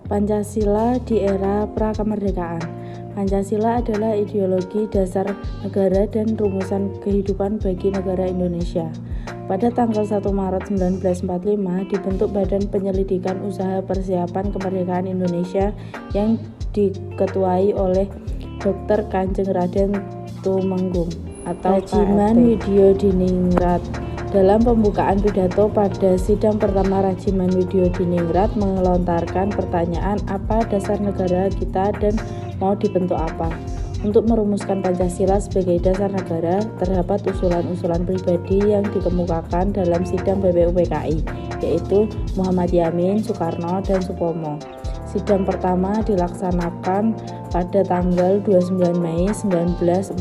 Pancasila di era pra-kemerdekaan. Pancasila adalah ideologi dasar negara dan rumusan kehidupan bagi negara Indonesia. Pada tanggal 1 Maret 1945 dibentuk Badan Penyelidikan Usaha Persiapan Kemerdekaan Indonesia yang diketuai oleh Dr. Kanjeng Raden Tumenggung atau Rajiman Widyodiningrat. Dalam pembukaan pidato pada sidang pertama, Rajiman Widyodiningrat melontarkan pertanyaan, apa dasar negara kita dan mau dibentuk apa? Untuk merumuskan Pancasila sebagai dasar negara, terdapat usulan-usulan pribadi yang dikemukakan dalam sidang BPUPKI, yaitu Muhammad Yamin, Soekarno, dan Supomo. Sidang pertama dilaksanakan pada tanggal 29 Mei 1945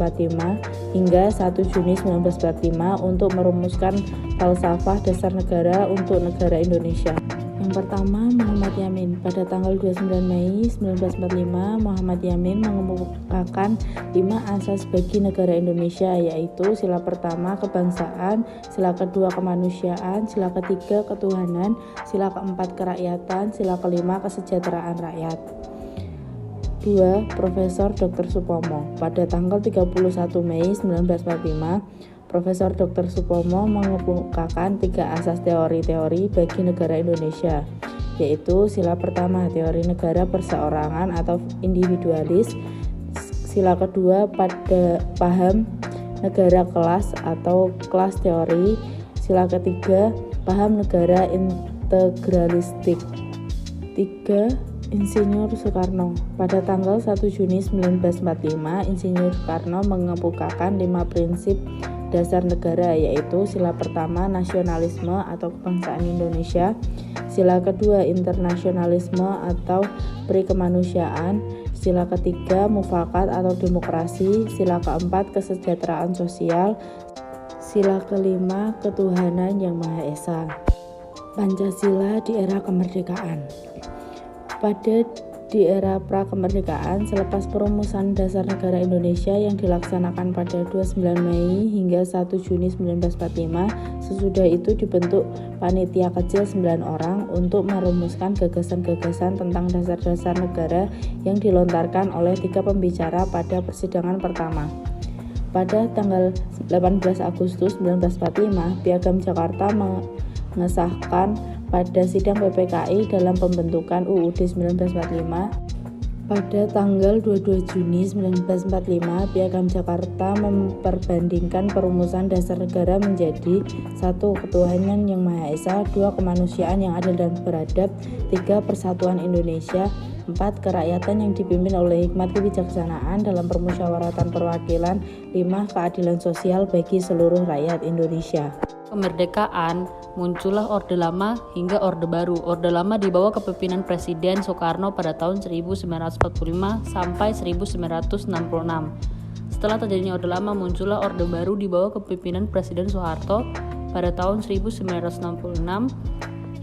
hingga 1 Juni 1945 untuk merumuskan falsafah dasar negara untuk negara Indonesia. Yang pertama, Muhammad Yamin. Pada tanggal 29 Mei 1945, Muhammad Yamin mengemukakan 5 asas bagi negara Indonesia, yaitu sila pertama kebangsaan, sila kedua kemanusiaan, sila ketiga ketuhanan, sila keempat kerakyatan, sila kelima kesejahteraan rakyat. 2. Profesor Dr. Supomo. Pada tanggal 31 Mei 1945, Profesor Dr. Supomo mengemukakan 3 asas teori-teori bagi negara Indonesia, yaitu sila pertama teori negara perseorangan atau individualis, sila kedua pada paham negara kelas atau kelas teori, sila ketiga paham negara integralistik. 3. Insinyur Soekarno. Pada tanggal 1 Juni 1945, Insinyur Soekarno mengemukakan 5 prinsip dasar negara, yaitu sila pertama nasionalisme atau kebangsaan Indonesia, sila kedua internasionalisme atau perikemanusiaan, sila ketiga mufakat atau demokrasi, sila keempat kesejahteraan sosial, sila kelima ketuhanan yang Maha Esa. Pancasila di era kemerdekaan. Di era pra-kemerdekaan, selepas perumusan dasar negara Indonesia yang dilaksanakan pada 29 Mei hingga 1 Juni 1945, sesudah itu dibentuk panitia kecil 9 orang untuk merumuskan gagasan-gagasan tentang dasar-dasar negara yang dilontarkan oleh 3 pembicara pada persidangan pertama. Pada tanggal 18 Agustus 1945, Piagam Jakarta mengesahkan pada sidang PPKI dalam pembentukan UUD 1945. Pada tanggal 22 Juni 1945, Piagam Jakarta memperbandingkan perumusan dasar negara menjadi 1. Ketuhanan yang Maha Esa, 2. Kemanusiaan yang adil dan beradab, 3. Persatuan Indonesia, 4. Kerakyatan yang dipimpin oleh hikmat kebijaksanaan dalam permusyawaratan perwakilan, 5. Keadilan sosial bagi seluruh rakyat Indonesia. Kemerdekaan, muncullah Orde Lama hingga Orde Baru. Orde Lama dibawa kepemimpinan Presiden Soekarno pada tahun 1945 sampai 1966. Setelah terjadinya Orde Lama, muncullah Orde Baru dibawa kepemimpinan Presiden Soeharto pada tahun 1966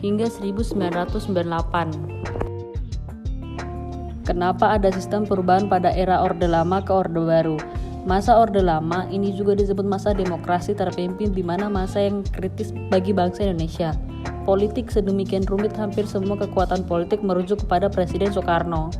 hingga 1998. Kenapa ada sistem perubahan pada era Orde Lama ke Orde Baru? Masa Orde Lama ini juga disebut masa demokrasi terpimpin, di mana masa yang kritis bagi bangsa Indonesia. Politik sedemikian rumit, hampir semua kekuatan politik merujuk kepada Presiden Soekarno.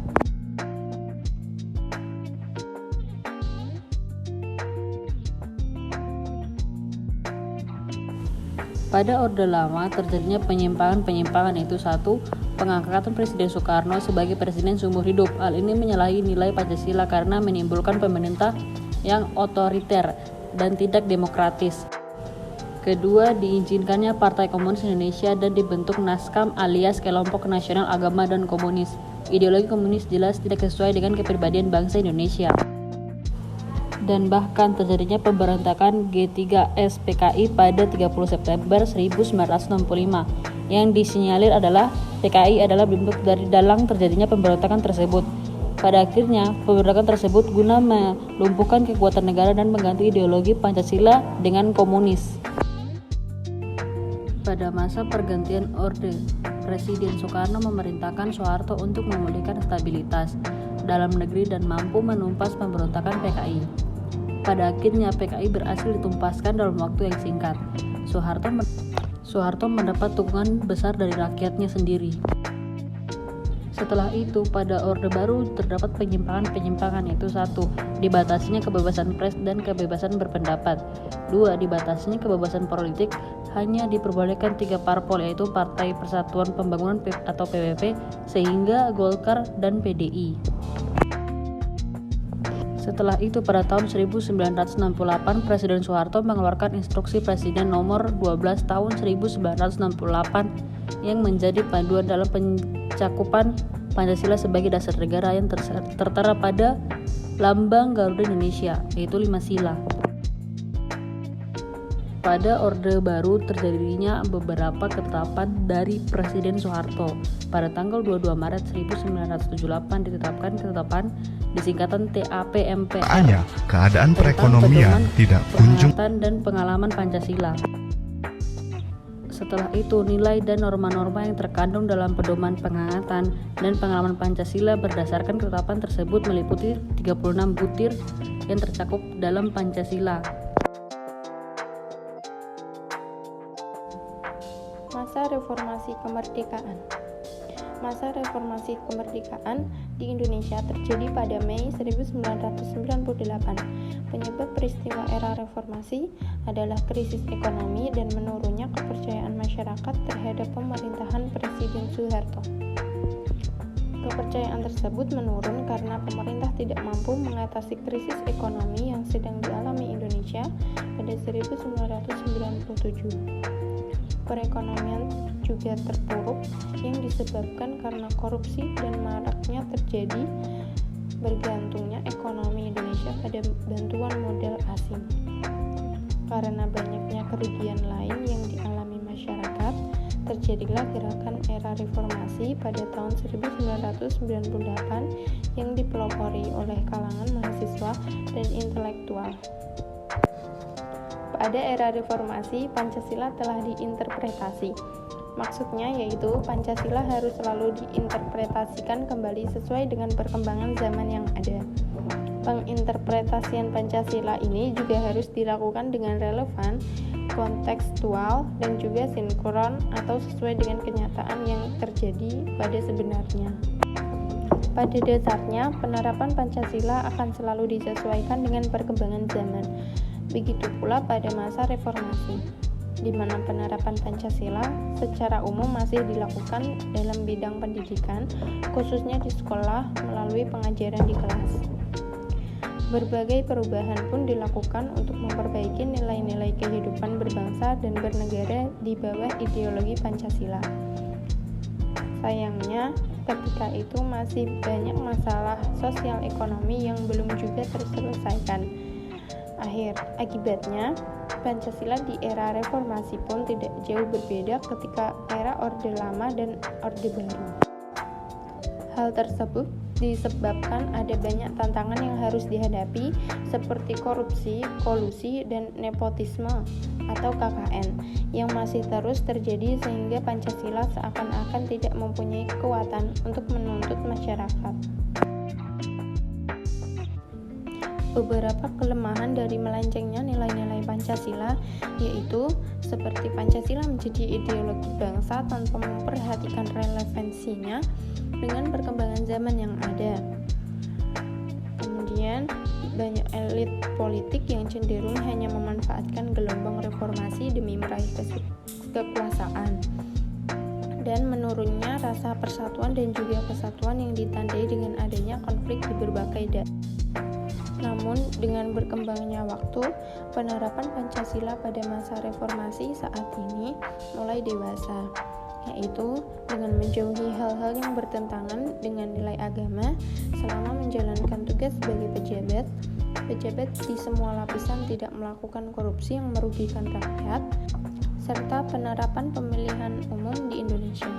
Pada Orde Lama terjadinya penyimpangan-penyimpangan, yaitu 1. Pengangkatan Presiden Soekarno sebagai presiden seumur hidup. Hal ini menyalahi nilai Pancasila karena menimbulkan pemerintah yang otoriter dan tidak demokratis. Kedua, diizinkannya Partai Komunis Indonesia dan dibentuk Naskam alias Kelompok Nasional Agama dan Komunis. Ideologi komunis jelas tidak sesuai dengan kepribadian bangsa Indonesia. Dan bahkan terjadinya pemberontakan G3S PKI pada 30 September 1965. Yang disinyalir adalah PKI adalah bentuk dari dalang terjadinya pemberontakan tersebut. Pada akhirnya, pemberontakan tersebut guna melumpuhkan kekuatan negara dan mengganti ideologi Pancasila dengan komunis. Pada masa pergantian orde, Presiden Soekarno memerintahkan Soeharto untuk memulihkan stabilitas dalam negeri dan mampu menumpas pemberontakan PKI. Pada akhirnya, PKI berhasil ditumpaskan dalam waktu yang singkat. Soeharto mendapat dukungan besar dari rakyatnya sendiri. Setelah itu, pada Orde Baru terdapat penyimpangan-penyimpangan, yaitu 1. Dibatasinya kebebasan pers dan kebebasan berpendapat. 2. Dibatasinya kebebasan politik, hanya diperbolehkan 3 parpol, yaitu Partai Persatuan Pembangunan atau PPP, sehingga Golkar dan PDI. Setelah itu, pada tahun 1968, Presiden Soeharto mengeluarkan Instruksi Presiden nomor 12 tahun 1968 yang menjadi panduan dalam pencakupan Pancasila sebagai dasar negara yang tertera pada Lambang Garuda Indonesia, yaitu 5 sila. Pada Orde Baru terjadinya beberapa ketetapan dari Presiden Soeharto. Pada tanggal 22 Maret 1978 ditetapkan ketetapan disingkatan TAP-MPR. Hanya keadaan perekonomian tidak kunjung dan pengalaman Pancasila. Setelah itu, nilai dan norma-norma yang terkandung dalam pedoman penghangatan dan pengalaman Pancasila berdasarkan ketetapan tersebut meliputi 36 butir yang tercakup dalam Pancasila. Masa reformasi kemerdekaan. Masa reformasi kemerdekaan di Indonesia terjadi pada Mei 1998. Penyebab peristiwa era reformasi adalah krisis ekonomi dan menurunnya kepercayaan masyarakat terhadap pemerintahan Presiden Soeharto. Kepercayaan tersebut menurun karena pemerintah tidak mampu mengatasi krisis ekonomi yang sedang dialami Indonesia pada 1997. Perekonomian juga terpuruk yang disebabkan karena korupsi dan maraknya terjadi bergantungnya ekonomi Indonesia pada bantuan modal asing. Karena banyaknya kerugian lain yang dialami masyarakat, terjadilah gerakan era reformasi pada tahun 1998 yang dipelopori oleh kalangan mahasiswa dan intelektual. Pada era reformasi, Pancasila telah diinterpretasi. Maksudnya yaitu Pancasila harus selalu diinterpretasikan kembali sesuai dengan perkembangan zaman yang ada. Penginterpretasian Pancasila ini juga harus dilakukan dengan relevan, kontekstual, dan juga sinkron atau sesuai dengan kenyataan yang terjadi pada sebenarnya. Pada dasarnya, penerapan Pancasila akan selalu disesuaikan dengan perkembangan zaman. Begitu pula pada masa reformasi, di mana penerapan Pancasila secara umum masih dilakukan dalam bidang pendidikan, khususnya di sekolah melalui pengajaran di kelas. Berbagai perubahan pun dilakukan untuk memperbaiki nilai-nilai kehidupan berbangsa dan bernegara di bawah ideologi Pancasila. Sayangnya, ketika itu masih banyak masalah sosial ekonomi yang belum juga terselesaikan. Akibatnya, Pancasila di era reformasi pun tidak jauh berbeda ketika era Orde Lama dan Orde Baru. Hal tersebut disebabkan ada banyak tantangan yang harus dihadapi seperti korupsi, kolusi, dan nepotisme atau KKN yang masih terus terjadi sehingga Pancasila seakan-akan tidak mempunyai kekuatan untuk menuntut masyarakat. Beberapa kelemahan dari melencengnya nilai-nilai Pancasila yaitu seperti Pancasila menjadi ideologi bangsa tanpa memperhatikan relevansinya dengan perkembangan zaman yang ada. Kemudian banyak elit politik yang cenderung hanya memanfaatkan gelombang reformasi demi meraih kekuasaan, dan menurunnya rasa persatuan dan juga kesatuan yang ditandai dengan adanya konflik di berbagai daerah. Namun, dengan berkembangnya waktu, penerapan Pancasila pada masa reformasi saat ini mulai dewasa, yaitu dengan menjauhi hal-hal yang bertentangan dengan nilai agama selama menjalankan tugas sebagai pejabat. Pejabat di semua lapisan tidak melakukan korupsi yang merugikan rakyat, serta penerapan pemilihan umum di Indonesia.